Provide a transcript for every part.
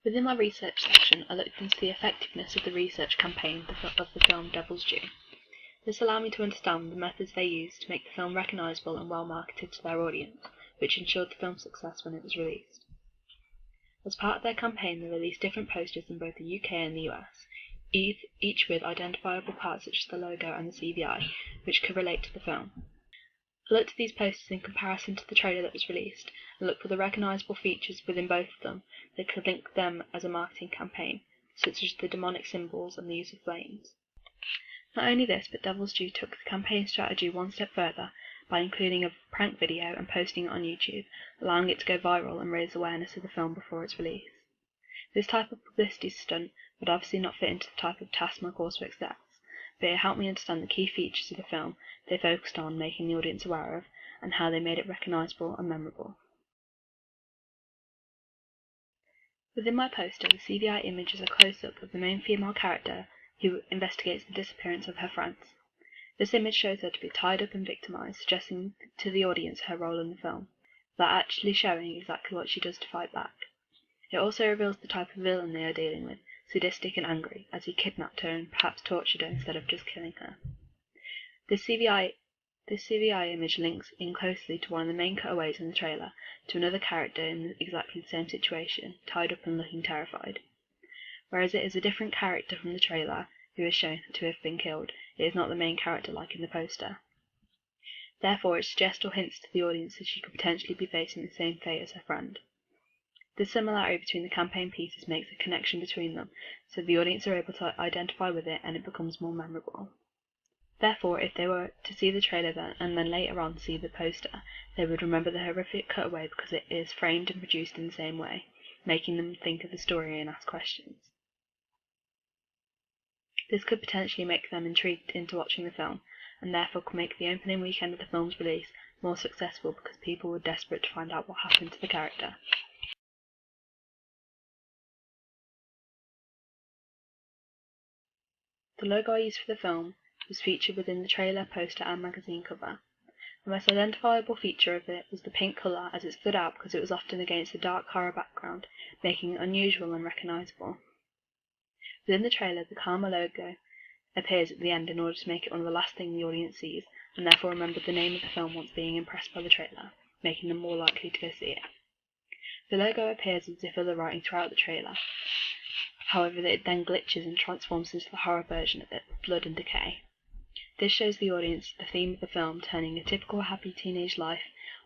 Within my research section, I looked into the effectiveness of the research campaign of the film Devil's Due. This allowed me to understand the methods they used to make the film recognisable and well marketed to their audience, which ensured the film's success when it was released. As part of their campaign, they released different posters in both the UK and the US, each with identifiable parts such as the logo and the CVI, which could relate to the film. I looked at these posters in comparison to the trailer that was released, and looked for the recognisable features within both of them that could link them as a marketing campaign, such as the demonic symbols and the use of flames. Not only this, but Devil's Due took the campaign strategy one step further by including a prank video and posting it on YouTube, allowing it to go viral and raise awareness of the film before its release. This type of publicity stunt would obviously not fit into the type of task my coursework sets, but it helped me understand the key features of the film they focused on making the audience aware of, and how they made it recognisable and memorable. Within my poster, the CVI image is a close-up of the main female character who investigates the disappearance of her friends. This image shows her to be tied up and victimised, suggesting to the audience her role in the film, without actually showing exactly what she does to fight back. It also reveals the type of villain they are dealing with, sadistic and angry, as he kidnapped her and perhaps tortured her instead of just killing her. This CVI image links in closely to one of the main cutaways in the trailer, to another character in exactly the same situation, tied up and looking terrified. Whereas it is a different character from the trailer who is shown to have been killed, it is not the main character like in the poster. Therefore, it suggests or hints to the audience that she could potentially be facing the same fate as her friend. The similarity between the campaign pieces makes a connection between them, so the audience are able to identify with it and it becomes more memorable. Therefore, if they were to see the trailer then and then later on see the poster, they would remember the horrific cutaway because it is framed and produced in the same way, making them think of the story and ask questions. This could potentially make them intrigued into watching the film, and therefore could make the opening weekend of the film's release more successful because people were desperate to find out what happened to the character. The logo I used for the film was featured within the trailer, poster and magazine cover. The most identifiable feature of it was the pink colour, as it stood out because it was often against a dark horror background, making it unusual and recognisable. Within the trailer, the Karma logo appears at the end in order to make it one of the last things the audience sees, and therefore remember the name of the film once being impressed by the trailer, making them more likely to go see it. The logo appears as if other writing throughout the trailer, however it then glitches and transforms into the horror version of it, blood and decay. This shows the audience the theme of the film, turning a typical happy teenage life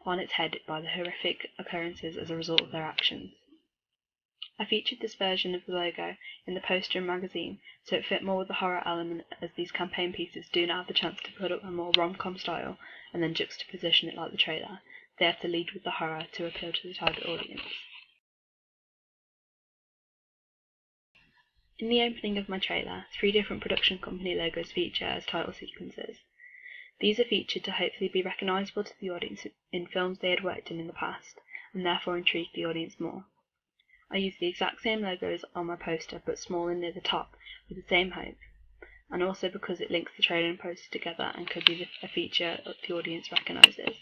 on its head by the horrific occurrences as a result of their actions. I featured this version of the logo in the poster and magazine, so it fit more with the horror element, as these campaign pieces do not have the chance to put up a more rom-com style and then juxtaposition it like the trailer. They have to lead with the horror to appeal to the target audience. In the opening of my trailer, 3 different production company logos feature as title sequences. These are featured to hopefully be recognisable to the audience in films they had worked in the past, and therefore intrigue the audience more. I used the exact same logos on my poster, but smaller near the top, with the same hope, and also because it links the trailer and poster together and could be a feature that the audience recognises.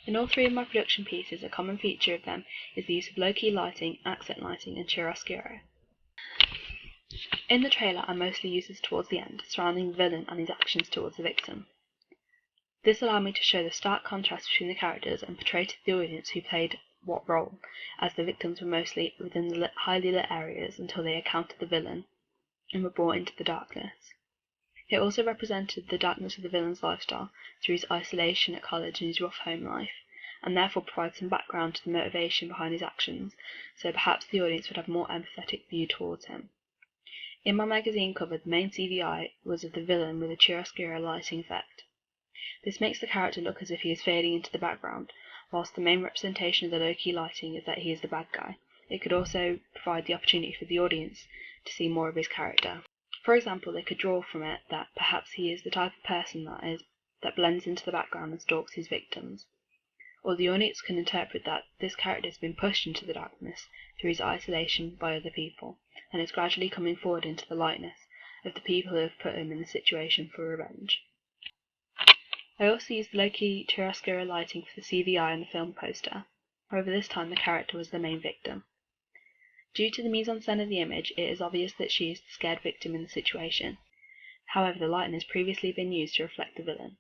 In all 3 of my production pieces, a common feature of them is the use of low-key lighting, accent lighting, and chiaroscuro. In the trailer, I mostly use this towards the end, surrounding the villain and his actions towards the victim. This allowed me to show the stark contrast between the characters and portray to the audience who played what role, as the victims were mostly within the highly lit areas until they encountered the villain and were brought into the darkness. It also represented the darkness of the villain's lifestyle through his isolation at college and his rough home life, and therefore provides some background to the motivation behind his actions, so perhaps the audience would have a more empathetic view towards him. In my magazine cover, the main CVI was of the villain with a chiaroscuro lighting effect. This makes the character look as if he is fading into the background, whilst the main representation of the low-key lighting is that he is the bad guy. It could also provide the opportunity for the audience to see more of his character. For example, they could draw from it that perhaps he is the type of person that blends into the background and stalks his victims. Or the audience can interpret that this character has been pushed into the darkness through his isolation by other people, and is gradually coming forward into the lightness of the people who have put him in the situation for revenge. I also used the low-key chiaroscuro lighting for the CVI and the film poster. However, this time the character was the main victim. Due to the mise-en-scène of the image, it is obvious that she is the scared victim in the situation. However, the lighting has previously been used to reflect the villain.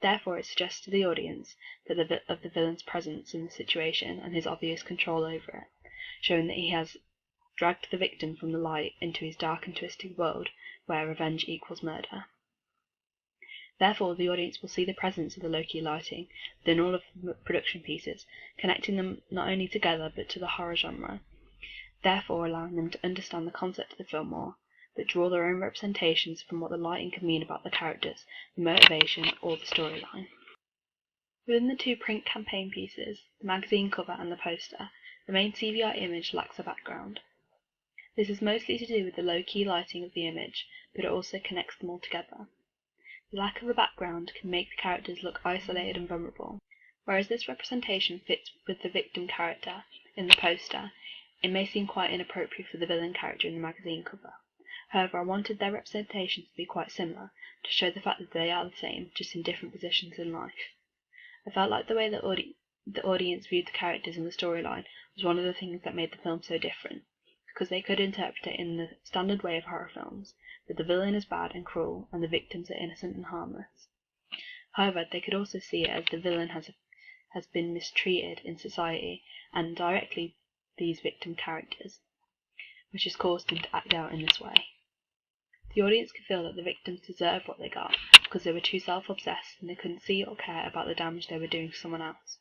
Therefore, it suggests to the audience that of the villain's presence in the situation and his obvious control over it, showing that he has dragged the victim from the light into his dark and twisted world where revenge equals murder. Therefore, the audience will see the presence of the low-key lighting within all of the production pieces, connecting them not only together but to the horror genre, therefore allowing them to understand the concept of the film more, but draw their own representations from what the lighting can mean about the characters, the motivation, or the storyline. Within the two print campaign pieces, the magazine cover and the poster, the main CVI image lacks a background. This is mostly to do with the low-key lighting of the image, but it also connects them all together. The lack of a background can make the characters look isolated and vulnerable. Whereas this representation fits with the victim character in the poster, it may seem quite inappropriate for the villain character in the magazine cover. However, I wanted their representations to be quite similar, to show the fact that they are the same, just in different positions in life. I felt like the way the audience viewed the characters in the storyline was one of the things that made the film so different, because they could interpret it in the standard way of horror films, that the villain is bad and cruel, and the victims are innocent and harmless. However, they could also see it as the villain has been mistreated in society, and directly these victim characters, which has caused them to act out in this way. The audience could feel that the victims deserved what they got because they were too self-obsessed and they couldn't see or care about the damage they were doing to someone else.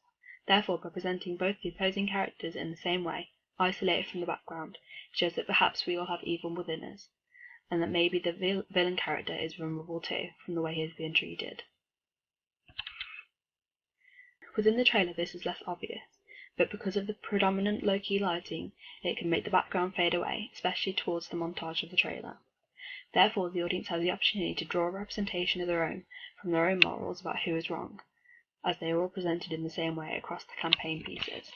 Therefore, by presenting both the opposing characters in the same way, isolated from the background, it shows that perhaps we all have evil within us, and that maybe the villain character is vulnerable too, from the way he is being treated. Within the trailer this is less obvious, but because of the predominant low-key lighting, it can make the background fade away, especially towards the montage of the trailer. Therefore, the audience has the opportunity to draw a representation of their own from their own morals about who is wrong, as they are all presented in the same way across the campaign pieces.